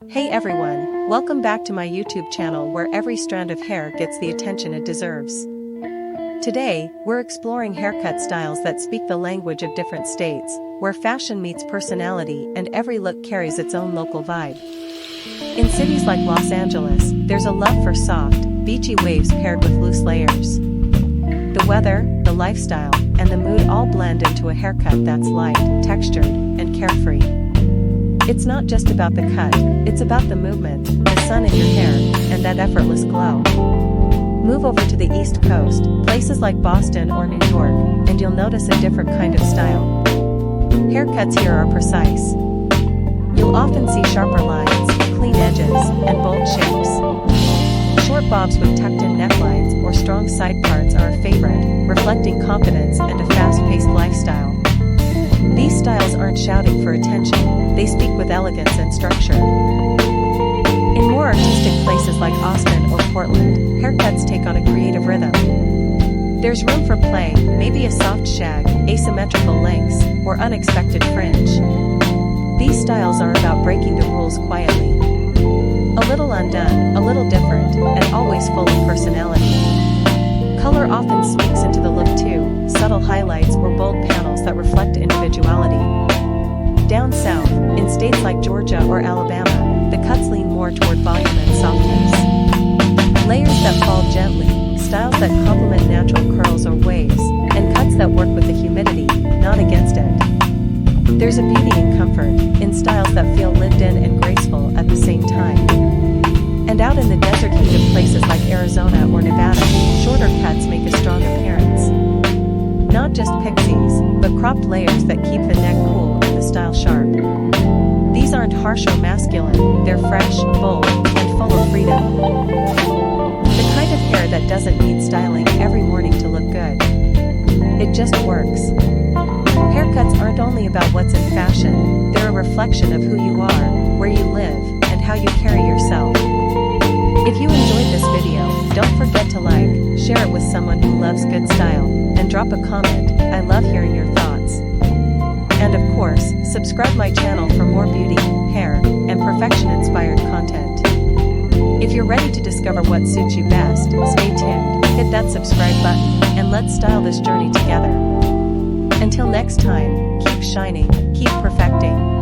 Hey everyone, welcome back to my YouTube channel where every strand of hair gets the attention it deserves. Today, we're exploring haircut styles that speak the language of different states, where fashion meets personality and every look carries its own local vibe. In cities like Los Angeles, there's a love for soft, beachy waves paired with loose layers. The weather, the lifestyle, and the mood all blend into a haircut that's light, textured, and carefree. It's not just about the cut, it's about the movement, the sun in your hair, and that effortless glow. Move over to the East Coast, places like Boston or New York, and you'll notice a different kind of style. Haircuts here are precise. You'll often see sharper lines, clean edges, and bold shapes. Short bobs with tucked-in necklines or strong side parts are a favorite, reflecting confidence and a fast-paced lifestyle. These styles aren't shouting for attention, they speak with elegance and structure. In more artistic places like Austin or Portland, haircuts take on a creative rhythm. There's room for play, maybe a soft shag, asymmetrical lengths, or unexpected fringe. These styles are about breaking the rules quietly. A little undone, a little different, and always full of personality. Color often sneaks into the look too, subtle highlights or bold panels that reflect individuality. Down south, in states like Georgia or Alabama, the cuts lean more toward volume and softness. Layers that fall gently, styles that complement natural curls or waves, and cuts that work with the humidity, not against it. There's a beauty in comfort, in styles that feel lived in and graceful at the same time. And out in the desert heat of places like Arizona or Nevada, shorter cuts make a strong appearance. Not just pixies, but cropped layers that keep the neck cool and the style sharp. These aren't harsh or masculine, they're fresh, bold, and full of freedom. The kind of hair that doesn't need styling every morning to look good. It just works. Haircuts aren't only about what's in fashion, they're a reflection of who you are, where you live, and how you carry yourself. If you enjoyed this video, don't forget to like, share it with someone who loves good style, and drop a comment. I love hearing your thoughts. And of course, subscribe my channel for more beauty, hair, and perfection-inspired content. If you're ready to discover what suits you best, stay tuned, hit that subscribe button, and let's style this journey together. Until next time, keep shining, keep perfecting.